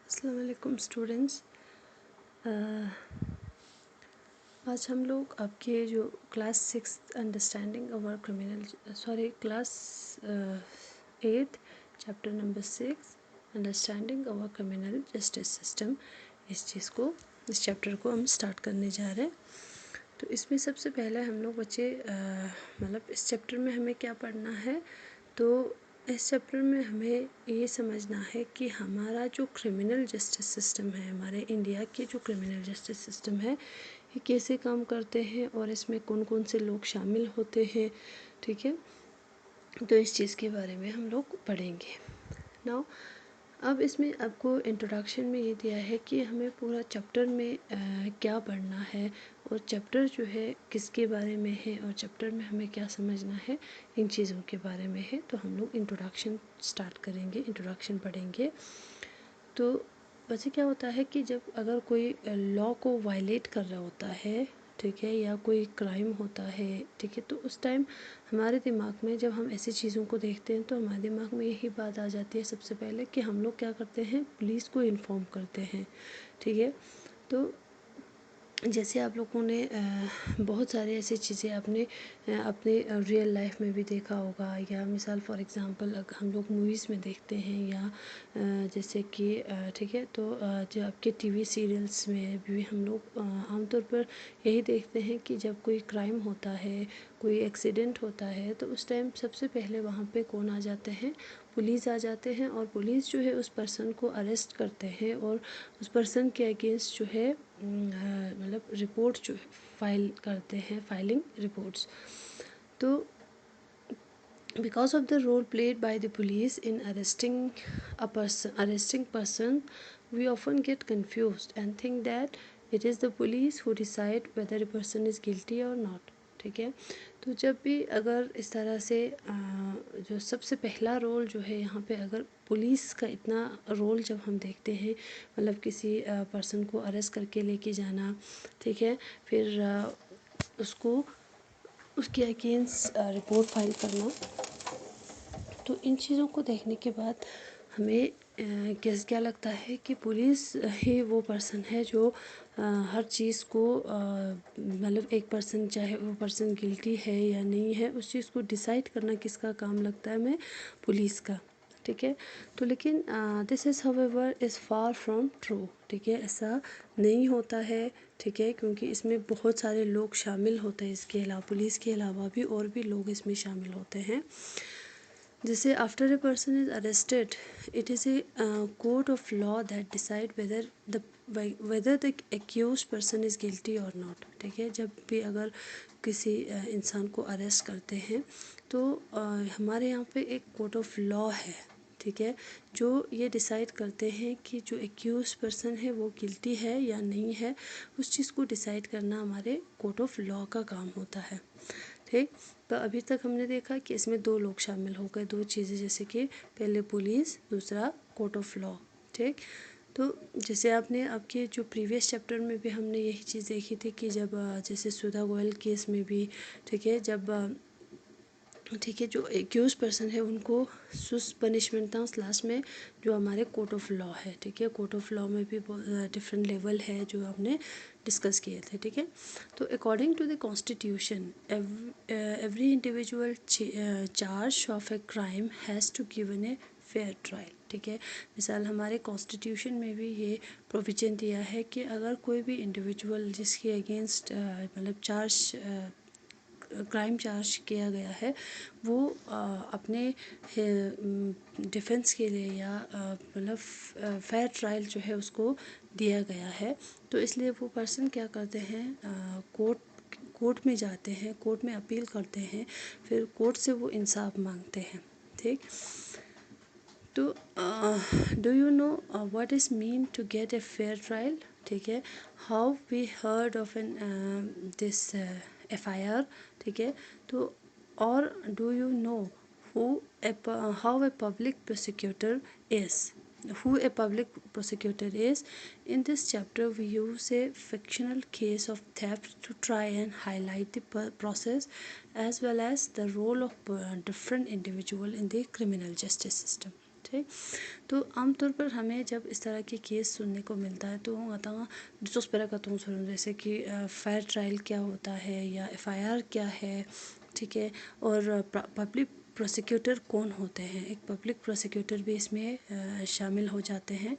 अस्सलाम वालेकुम स्टूडेंट्स। आज हम लोग आपके जो class 6 understanding our criminal class 8 chapter number 6 understanding our criminal justice system, इस चैप्टर को हम स्टार्ट करने जा रहे हैं। तो इसमें सबसे पहले हम लोग बच्चे इस चैप्टर में हमें क्या पढ़ना है, तो इस चैप्टर में हमें ये समझना है कि हमारा जो क्रिमिनल जस्टिस सिस्टम है, हमारे इंडिया के जो क्रिमिनल जस्टिस सिस्टम है, ये कैसे काम करते हैं और इसमें कौन कौन से लोग शामिल होते हैं। ठीक है, तो इस चीज़ के बारे में हम लोग पढ़ेंगे। नाउ अब इसमें आपको इंट्रोडक्शन में ये दिया है कि हमें पूरा चैप्टर में क्या पढ़ना है और चैप्टर जो है किसके बारे में है और चैप्टर में हमें क्या समझना है, इन चीज़ों के बारे में है। तो हम लोग इंट्रोडक्शन स्टार्ट करेंगे, इंट्रोडक्शन पढ़ेंगे। तो वैसे क्या होता है कि जब अगर कोई लॉ को वायलेट कर रहा होता है, ठीक है, या कोई क्राइम होता है, ठीक है, तो उस टाइम हमारे दिमाग में जब हम ऐसी चीज़ों को देखते हैं तो हमारे दिमाग में यही बात आ जाती है सबसे पहले कि हम लोग क्या करते हैं, पुलिस को इन्फॉर्म करते हैं। ठीक है, तो जैसे आप लोगों ने बहुत सारे ऐसी चीज़ें आपने अपने रियल लाइफ में भी देखा होगा, या मिसाल फॉर एग्ज़ाम्पल हम लोग मूवीज़ में देखते हैं, या जैसे कि ठीक है, तो जो आपके टीवी सीरियल्स में भी हम लोग आमतौर पर यही देखते हैं कि जब कोई क्राइम होता है, कोई एक्सीडेंट होता है, तो उस टाइम सबसे पहले वहाँ पे कौन आ जाते हैं, पुलिस आ जाते हैं। और पुलिस जो है उस पर्सन को अरेस्ट करते हैं और उस पर्सन के अगेंस्ट जो है रिपोर्ट जो फाइल करते हैं, फाइलिंग रिपोर्ट्स। तो because of the role played by the police in arresting person, we often get confused and think that it is the police who decide whether a person is guilty or not। ठीक है, तो जब भी अगर इस तरह से जो सबसे पहला रोल जो है यहाँ पे, अगर पुलिस का इतना रोल जब हम देखते हैं, किसी पर्सन को अरेस्ट करके लेके जाना, ठीक है, फिर उसको उसके अगेंस्ट रिपोर्ट फाइल करना, तो इन चीज़ों को देखने के बाद हमें क्या लगता है कि पुलिस ही वो पर्सन है जो हर चीज़ को एक पर्सन, चाहे वो पर्सन गिल्टी है या नहीं है, उस चीज़ को डिसाइड करना किसका काम लगता है, हमें पुलिस का। ठीक है, तो लेकिन this is however is far from true. ठीक है, ऐसा नहीं होता है। ठीक है, क्योंकि इसमें बहुत सारे लोग शामिल होते हैं, इसके अलावा पुलिस के अलावा भी और भी लोग इसमें शामिल होते हैं। जैसे after a person is arrested, it is a court of law that decide whether the accuse person is guilty और नॉट। ठीक है, जब भी अगर किसी इंसान को अरेस्ट करते हैं तो हमारे यहाँ पे एक कोर्ट ऑफ लॉ है, ठीक है, जो ये डिसाइड करते हैं कि जो एक्यूज पर्सन है वो गिल्टी है या नहीं है। उस चीज़ को डिसाइड करना हमारे कोर्ट ऑफ लॉ का काम होता है। ठीक, तो अभी तक हमने देखा कि इसमें दो लोग शामिल हो गए, दो चीज़ें, जैसे कि पहले पुलिस, दूसरा कोर्ट ऑफ लॉ। ठीक, तो जैसे आपने आपके जो प्रीवियस चैप्टर में भी हमने यही चीज़ देखी थी कि जब जैसे सुधा गोयल केस में भी, ठीक है, जब ठीक है, जो एक्यूज पर्सन है उनको सुस पनिशमेंट था उस लास्ट में, जो हमारे कोर्ट ऑफ लॉ है। ठीक है, कोर्ट ऑफ लॉ में भी डिफरेंट लेवल है जो हमने डिस्कस किए थे। ठीक है, तो according to the constitution, every individual charge of a crime has to given a fair trial. ठीक है, मिसाल हमारे कॉन्स्टिट्यूशन में भी ये प्रोविजन दिया है कि अगर कोई भी इंडिविजुअल जिसके अगेंस्ट क्राइम चार्ज किया गया है, वो अपने डिफेंस के लिए या फेयर ट्रायल जो है उसको दिया गया है, तो इसलिए वो पर्सन क्या करते हैं, कोर्ट में जाते हैं, कोर्ट में अपील करते हैं, फिर कोर्ट से वो इंसाफ मांगते हैं। ठीक, तो do you know what is mean to get a fair trial. ठीक है, how we heard of an this FIR। ठीक है, तो और do you know how a public prosecutor is, who a public prosecutor is। In this chapter we use a fictional case of theft to try and highlight the process as well as the role of different individual in the criminal justice system। ठीक। तो आमतौर पर हमें जब इस तरह के case सुनने को मिलता है तो आता जैसे कि फेयर ट्रायल क्या होता है या एफआईआर क्या है, ठीक है, और पब्लिक प्रोसिक्यूटर कौन होते हैं, एक पब्लिक प्रोसिक्यूटर भी इसमें शामिल हो जाते हैं।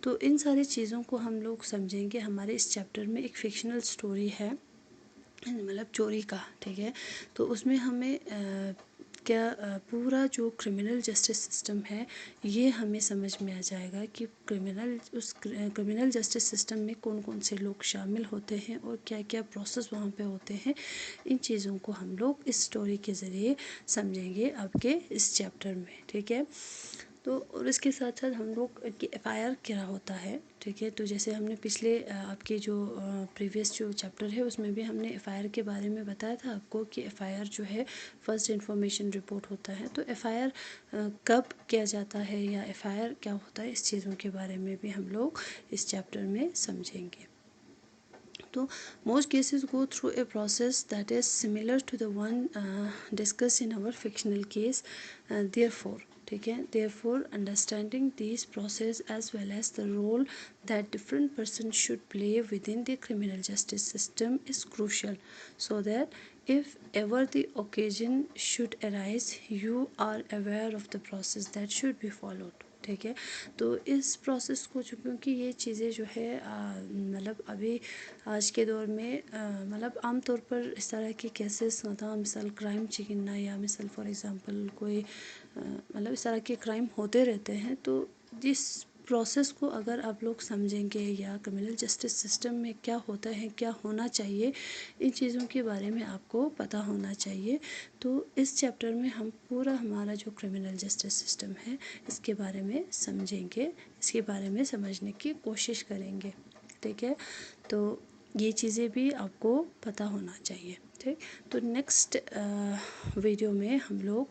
तो इन सारी चीज़ों को हम लोग समझेंगे। हमारे इस चैप्टर में एक फिक्शनल स्टोरी है, मतलब चोरी का, ठीक है। तो उसमें हमें पूरा जो क्रिमिनल जस्टिस सिस्टम है ये हमें समझ में आ जाएगा कि क्रिमिनल जस्टिस सिस्टम में कौन कौन से लोग शामिल होते हैं और क्या क्या प्रोसेस वहाँ पे होते हैं। इन चीज़ों को हम लोग इस स्टोरी के ज़रिए समझेंगे आपके इस चैप्टर में, ठीक है। तो और इसके साथ साथ हम लोग कि एफआईआर क्या होता है, ठीक है। तो जैसे हमने पिछले आपके जो प्रीवियस जो चैप्टर है उसमें भी हमने एफआईआर के बारे में बताया था आपको कि एफआईआर जो है फर्स्ट इन्फॉर्मेशन रिपोर्ट होता है। तो एफआईआर कब किया जाता है या एफआईआर क्या होता है, इस चीज़ों के बारे में भी हम लोग इस चैप्टर में समझेंगे। तो most cases go through a process that is similar to the one discussed in our fictional case. Therefore, ठीक है, therefore understanding these process as well as the role that different persons should play within the criminal justice system is crucial, so that if ever the occasion should arise you are aware of the process that should be followed, ठीक है। तो इस process को जो, क्योंकि ये चीज़ें जो है मतलब अभी आज के दौर में मतलब आम तौर पर इस तरह के केसेस होता, मिसाल क्राइम चिकना या मिसाल फॉर एग्ज़ाम्पल कोई मतलब इस तरह के क्राइम होते रहते हैं। तो जिस प्रोसेस को अगर आप लोग समझेंगे या क्रिमिनल जस्टिस सिस्टम में क्या होता है, क्या होना चाहिए, इन चीज़ों के बारे में आपको पता होना चाहिए। तो इस चैप्टर में हम पूरा हमारा जो क्रिमिनल जस्टिस सिस्टम है इसके बारे में समझेंगे, इसके बारे में समझने की कोशिश करेंगे, ठीक है। तो ये चीज़ें भी आपको पता होना चाहिए, ठीक। तो नेक्स्ट वीडियो में हम लोग